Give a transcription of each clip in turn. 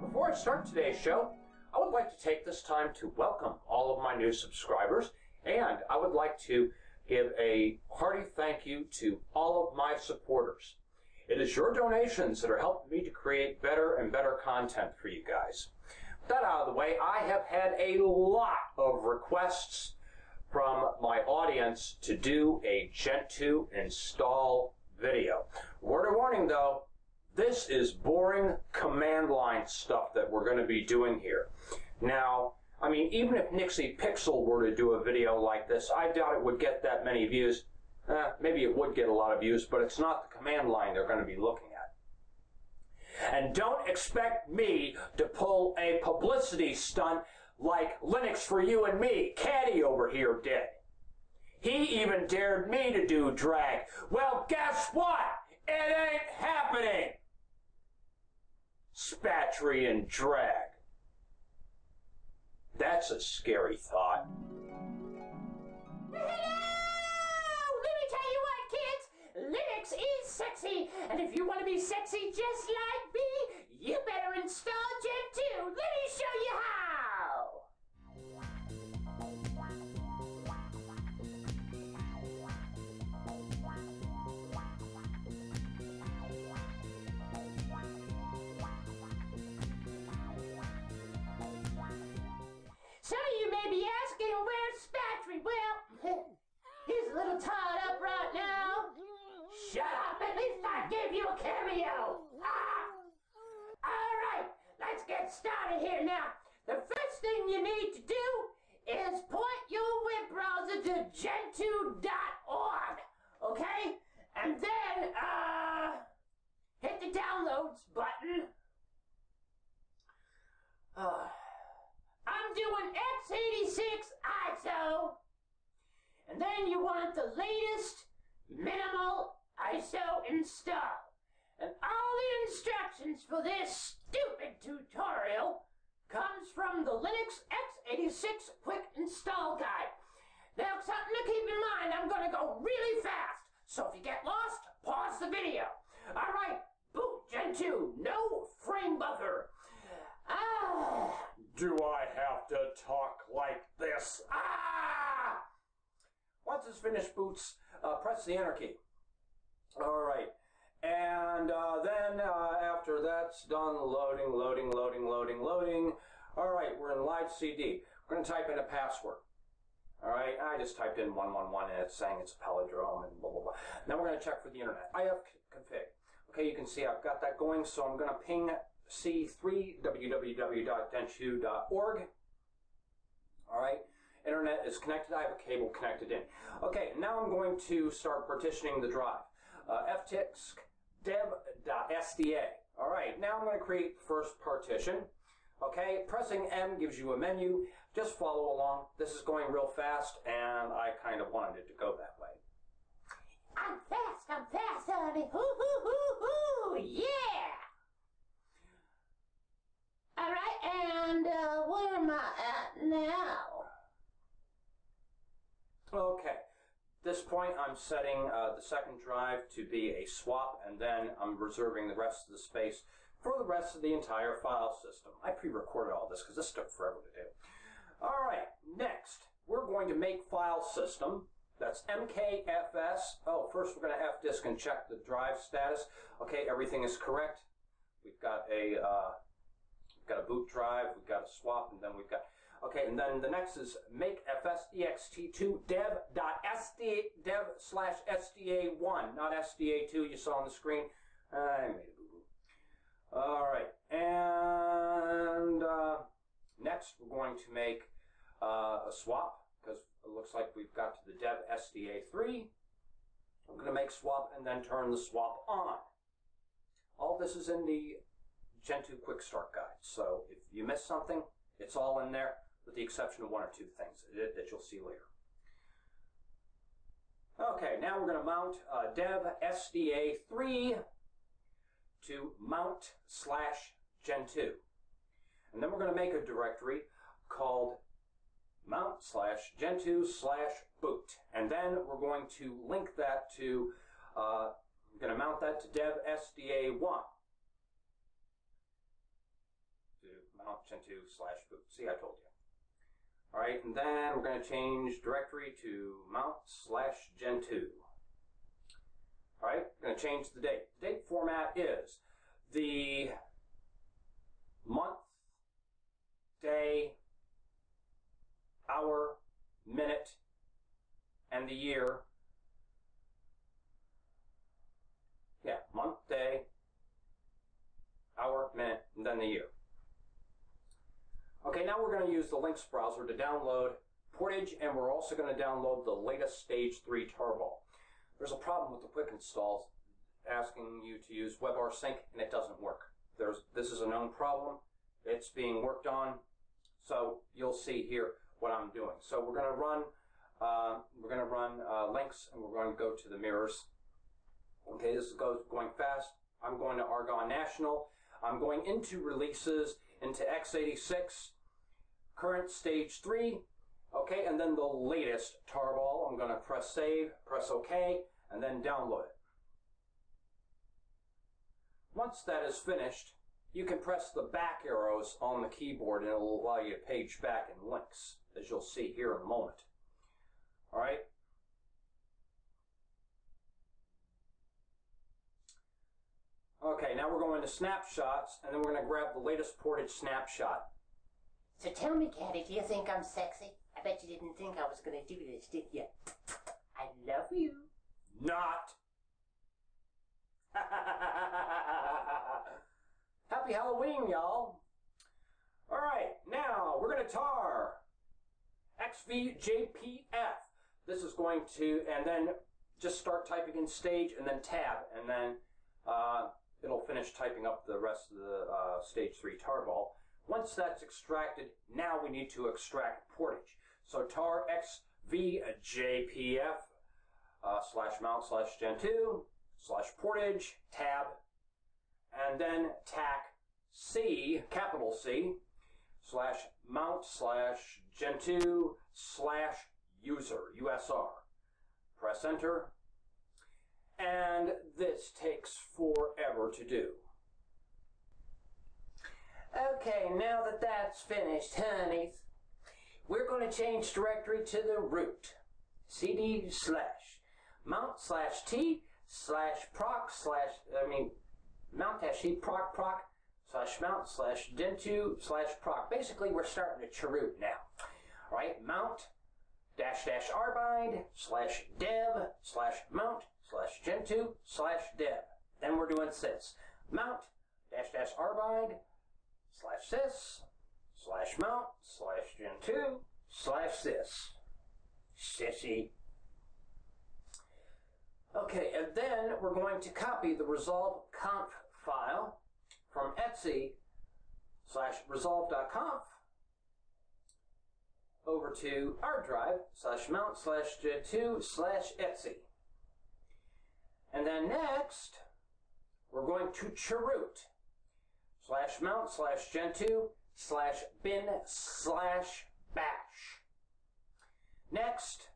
Before I start today's show, I would like to take this time to welcome all of my new subscribers, and I would like to give a hearty thank you to all of my supporters. It is your donations that are helping me to create better and better content for you guys. With that out of the way, I have had a lot of requests from my audience to do a Gentoo install video. Word of warning though, this is boring command line stuff that we're going to be doing here. Now, I mean, even if Nixie Pixel were to do a video like this, I doubt it would get that many views. Maybe it would get a lot of views, but it's not the command line they're going to be looking at. And don't expect me to pull a publicity stunt like Linux for You and Me, Caddy over here did. He even dared me to do drag. Well, guess what? It ain't happening. Spatry and drag. That's a scary thought. Hello! Let me tell you what, kids. Linux is sexy. And if you want to be sexy just like me, you better install Gentoo. Let me show you how. Some of you may be asking, where's Spatry? Well, he's a little tied up right now. Shut up, at least I gave you a cameo. Alright, let's get started here now. The first thing you need to do is point your web browser to gentoo.org, okay? And then, hit the downloads button. I'm doing x86 ISO, and then you want the latest minimal ISO install. And all the instructions for this stupid tutorial comes from the Linux x86 Quick Install Guide. Now, something to keep in mind, I'm going to go really fast, so if you get lost, pause the video. All right, boot Gentoo, no frame buffer. Do I have to talk like this? Once it's finished, boots, press the enter key. All right. And then after that's done, loading. All right, we're in live CD. We're going to type in a password. All right, I just typed in 111 and it's saying it's a palindrome and blah, blah, blah. Now we're going to check for the internet. ifconfig. Okay, you can see I've got that going, so I'm going to ping C3 www.gentoo.org. All right, internet is connected. I have a cable connected in. Okay, now I'm going to start partitioning the drive. ftix dev.sda. All right, now I'm going to create the first partition. Okay, pressing M gives you a menu. Just follow along. This is going real fast, and I kind of wanted it to go that way. I'm fast, honey. Hoo, hoo, hoo, hoo, yeah! All right, and where am I at now? Okay, at this point I'm setting the second drive to be a swap, and then I'm reserving the rest of the space for the rest of the entire file system. I pre-recorded all this because this took forever to do. All right, next we're going to make file system. That's mkfs. Oh, first we're going to fdisk and check the drive status. Okay, everything is correct. We've got a boot drive, we've got a swap, and then we've got, okay, and then the next is make fsdxt2 dev.sda/sda1, not sda2 you saw on the screen. I made a boo-boo. All right, and next we're going to make a swap, because it looks like we've got to the dev sda3. I'm going to make swap and then turn the swap on. All this is in the Gentoo Quick Start Guide. So if you miss something, it's all in there, with the exception of one or two things that you'll see later. Okay, now we're going to mount dev sda3 to mount/Gentoo. And then we're going to make a directory called mount/Gentoo/boot. And then we're going to link that to, we're going to mount that to dev sda1. Gentoo / boot. See, I told you. All right, and then we're going to change directory to mount / Gentoo. All right, we're going to change the date. The date format is the month, day, hour, minute, and the year. Yeah, month, day, hour, minute, and then the year. Okay, now we're going to use the links browser to download Portage, and we're also going to download the latest Stage 3 tarball. There's a problem with the quick installs asking you to use WebRSync, and it doesn't work. This is a known problem. It's being worked on, so you'll see here what I'm doing. So we're going to run links, and we're going to go to the mirrors. Okay, this is going fast. I'm going to Argonne National. I'm going into releases, into x86, current Stage 3, okay, and then the latest tarball. I'm going to press save, press OK, and then download it. Once that is finished, you can press the back arrows on the keyboard and it will allow you to page back in links, as you'll see here in a moment. All right. Okay, now we're going to snapshots, and then we're going to grab the latest Portage snapshot. So tell me, Caddy, do you think I'm sexy? I bet you didn't think I was going to do this, did you? I love you. Not. Happy Halloween, y'all. All right, now we're going to tar XVJPF. This is going to, and then just start typing in stage and then tab, and then it'll finish typing up the rest of the Stage 3 tarball. Once that's extracted, now we need to extract Portage. So tar XVJPF /mount / Gentoo / Portage tab, and then tac C, capital C, /mount / Gentoo / user, USR. Press enter. And this takes forever to do. Okay, now that that's finished, honeys, we're going to change directory to the root. CD / mount / T / proc / mount -T proc proc / mount / Gentoo / proc. Basically, we're starting to cheroot now. All right, mount --rbind / dev / mount / Gentoo / dev. Then we're doing sys. Mount --rbind / sys / mount / Gentoo / sys. Sissy. Okay, and then we're going to copy the resolve conf file from Etsy /resolve.conf over to our drive /mount / Gentoo / Etsy. And then next, we're going to cheroot /mount / Gentoo / bin / bash. Next,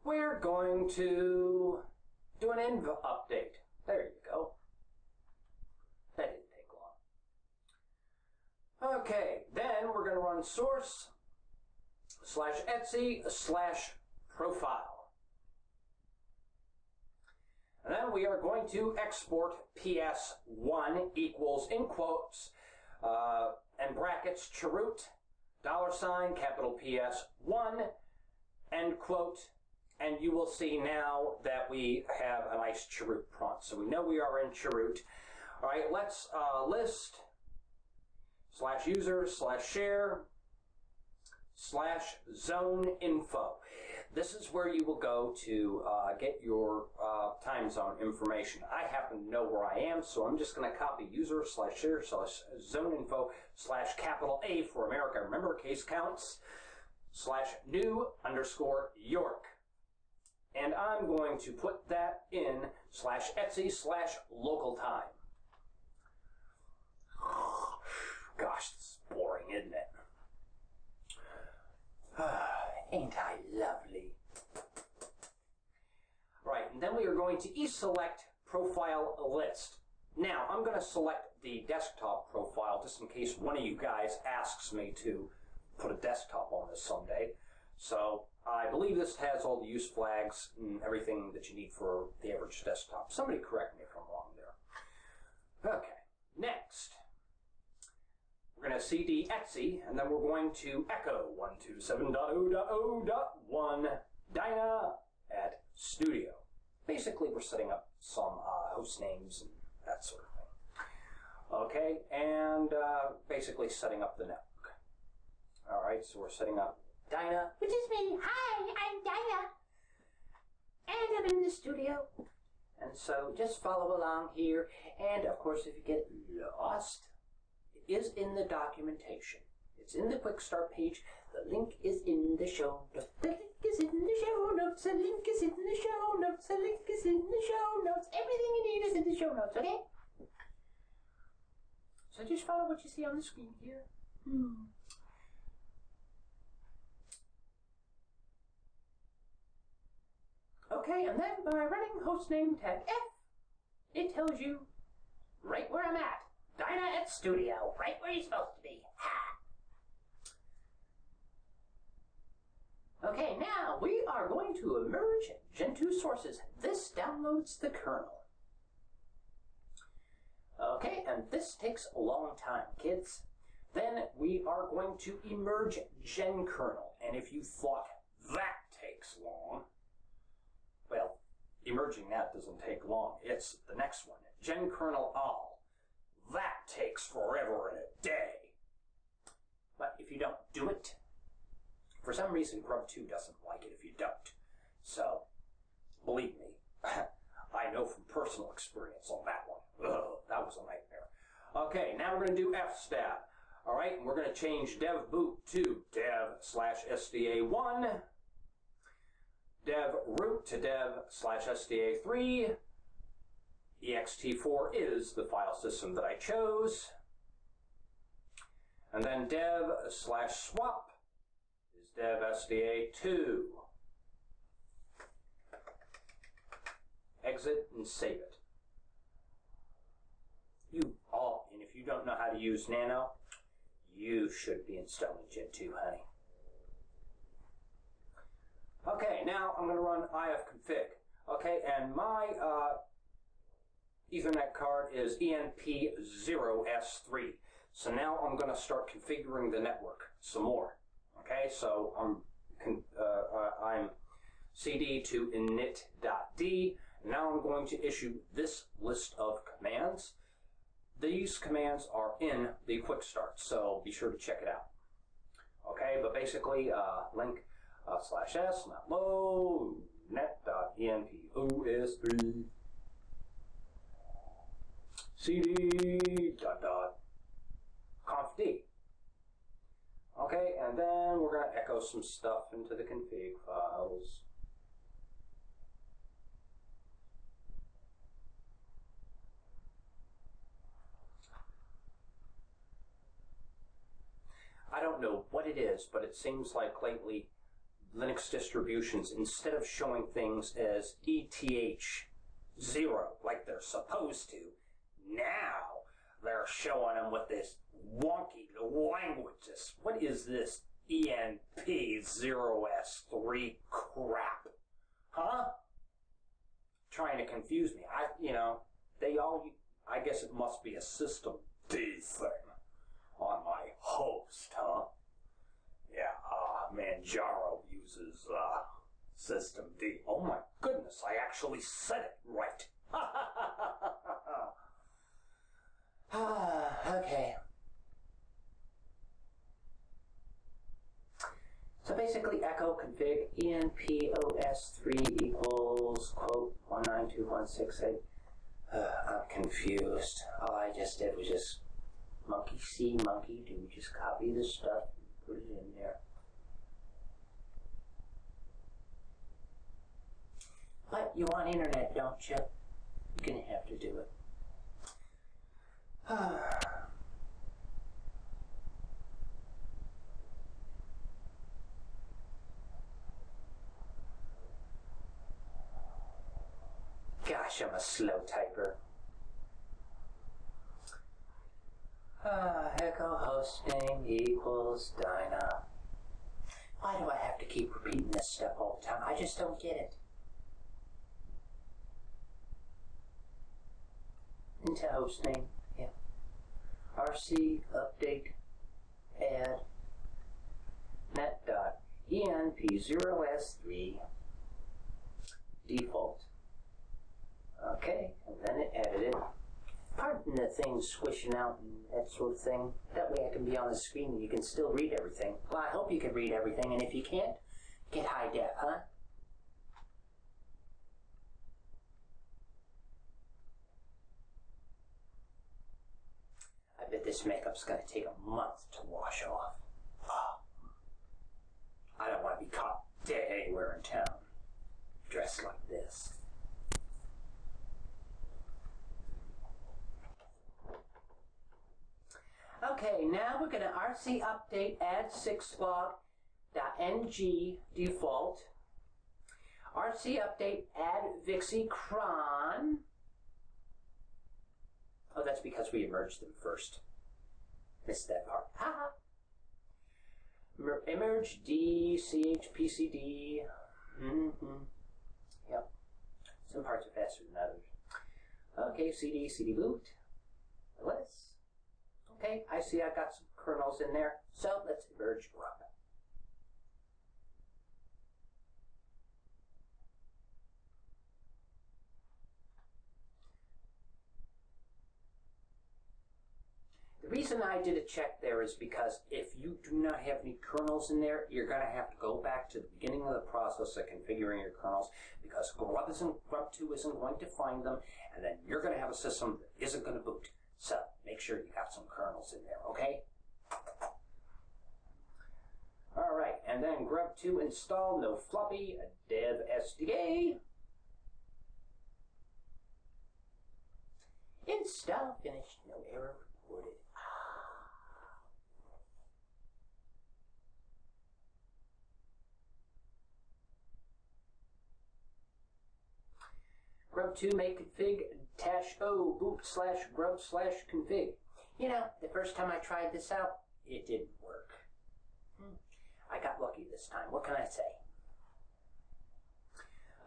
we're going to do an env update. There you go. That didn't take long. Okay, then we're going to run source /Etsy / profile. And then we are going to export PS1 equals, in quotes, and brackets, cheroot, $, capital PS1, end quote, and you will see now that we have a nice cheroot prompt. So we know we are in cheroot. All right, let's list /user /share /zone info. This is where you will go to get your time zone information. I happen to know where I am, so I'm just going to copy user /share /zone info /capital A for America. Remember, case counts /new _ York. And I'm going to put that in /Etsy /local time. Gosh, this is boring, isn't it? Ain't I lovely? Right, and then we are going to select profile list. Now, I'm going to select the desktop profile just in case one of you guys asks me to put a desktop on this someday. So I believe this has all the use flags and everything that you need for the average desktop. Somebody correct me if I'm wrong there. Okay, next. We're going to cd etc, and then we're going to echo 127.0.0.1 Dyna at Studio. Basically, we're setting up some host names and that sort of thing. Okay, and basically setting up the network. All right, so we're setting up Dyna, Which is me. Hi, I'm Dinah. And I'm in the studio. and so just follow along here. And of course, if you get lost, it is in the documentation. It's in the Quick Start page. The link is in the show notes. The link is in the show notes. The link is in the show notes. The link is in the show notes. Everything you need is in the show notes, okay? So just follow what you see on the screen here. Okay, and then by running hostname tag F, it tells you right where I'm at. Dyna at Studio, right where you're supposed to be. Ha! Okay, now we are going to emerge Gentoo sources. This downloads the kernel. Okay, and this takes a long time, kids. Then we are going to emerge GenKernel. And if you thought that takes long, well, emerging that doesn't take long. It's the next one, GenKernel all. That takes forever and a day. But if you don't do it, for some reason Grub2 doesn't like it if you don't. So, believe me, I know from personal experience on that one. Ugh, that was a nightmare. Okay, now we're going to do fstat. Alright, and we're going to change dev boot to dev/sda1, dev root to dev/sda3, ext4 is the file system that I chose, and then dev/swap is dev/sda2. Exit and save it. And if you don't know how to use Nano, you should be installing Gentoo, honey. Okay, now I'm going to run ifconfig. Okay, and my Ethernet card is ENP0S3. So now I'm going to start configuring the network some more. Okay, so I'm cd to init.d. Now I'm going to issue this list of commands. These commands are in the quick start, so be sure to check it out. Okay, but basically, link /s, not low, net.enp0s3, cd .confd. Okay, and then we're going to echo some stuff into the config files. I don't know what it is, but it seems like lately Linux distributions, instead of showing things as ETH0 like they're supposed to, now they're showing them with this wonky languages. What is this ENP0S3 crap? Huh? Trying to confuse me. I guess it must be a system D thing on my host, huh? Yeah, Manjaro uses system D. Oh my goodness, I actually said it right. Okay. So basically echo config enpos3 equals quote 192.168. I'm confused. All I just did was just monkey see, monkey do. Just copy this stuff and put it in there. But you want internet, don't you? You're gonna have to do it. Gosh, I'm a slow typer. Echo hosting equals Dyna. Why do I have to keep repeating this stuff all the time? I just don't get it. Into hostname, yeah. RC update add net.enp0s3 default. Okay, and then it added it. Pardon the thing swishing out and that sort of thing. That way I can be on the screen and you can still read everything. Well, I hope you can read everything, and if you can't, get high def, huh? I bet this makeup's gonna take a month to wash off. Oh. I don't want to be caught dead anywhere in town, dressed like this. Okay, now we're going to RC update add 6log.ng default. RC update add Vixie cron. Oh, that's because we merged them first. Missed that part. Haha. Emerge D, CHPCD. Yep. Some parts are faster than others. Okay, CD boot. Let's. Okay, I see I got some kernels in there, so let's merge grub. The reason I did a check there is because if you do not have any kernels in there, you're going to have to go back to the beginning of the process of configuring your kernels, because grub2 isn't going to find them, and then you're going to have a system that isn't going to boot. So, make sure you got some kernels in there, okay? Alright, and then grub2 install, no floppy, dev SDA. Install finished, no error reported. Grub2 make config -o boot /grub/config. You know, the first time I tried this out, it didn't work. I got lucky this time. What can I say?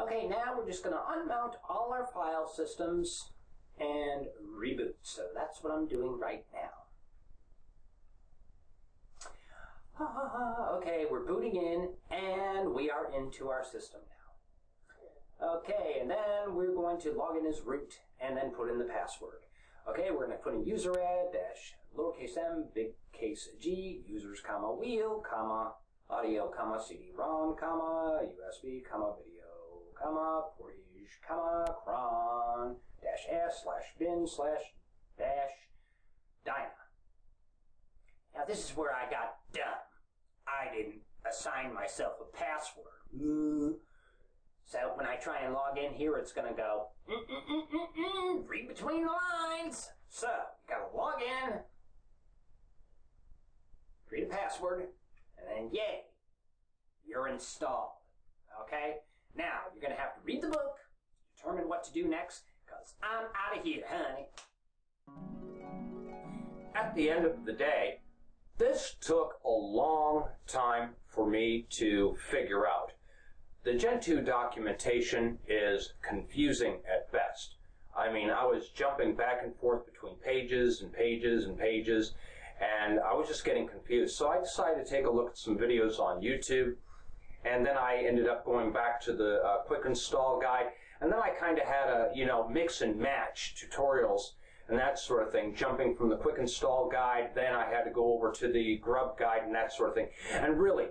Okay, now we're just going to unmount all our file systems and reboot. So that's what I'm doing right now. Okay, we're booting in, and we are into our system now. Okay, and then we're going to log in as root and then put in the password. Okay, we're going to put in user add dash lowercase m big case G users comma wheel comma audio comma CD-ROM comma USB comma video comma portage comma cron dash s / bin / dash dyna. Now this is where I got dumb. I didn't assign myself a password. So when I try and log in here, it's going to go, read between the lines. So, you got to log in, create a password, and then yay, you're installed. Okay? Now, you're going to have to read the book, determine what to do next, because I'm out of here, honey. At the end of the day, this took a long time for me to figure out. The Gentoo documentation is confusing at best. I mean, I was jumping back and forth between pages and pages and pages, and I was just getting confused. So I decided to take a look at some videos on YouTube, and then I ended up going back to the quick install guide, and then I kind of had a, mix and match tutorials and that sort of thing, jumping from the quick install guide, then I had to go over to the grub guide and that sort of thing. And really,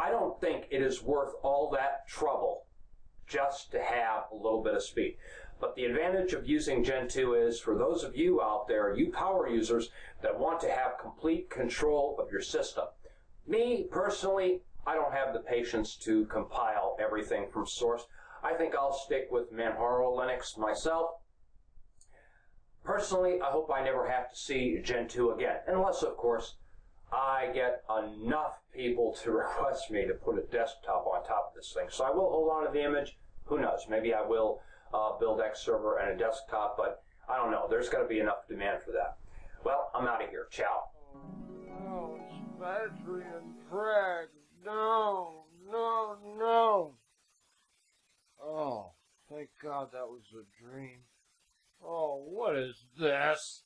I don't think it is worth all that trouble just to have a little bit of speed. But the advantage of using Gentoo is, for those of you out there, you power users that want to have complete control of your system. Me, personally, I don't have the patience to compile everything from source. I think I'll stick with Manjaro Linux myself. Personally, I hope I never have to see Gentoo again, unless, of course, I get enough people to request me to put a desktop on top of this thing. So I will hold on to the image. Who knows? Maybe I will build X server and a desktop, but I don't know. There's got to be enough demand for that. Well, I'm out of here. Ciao. Oh, Spatry and Craig. No, no, no. Oh, thank God that was a dream. Oh, what is this?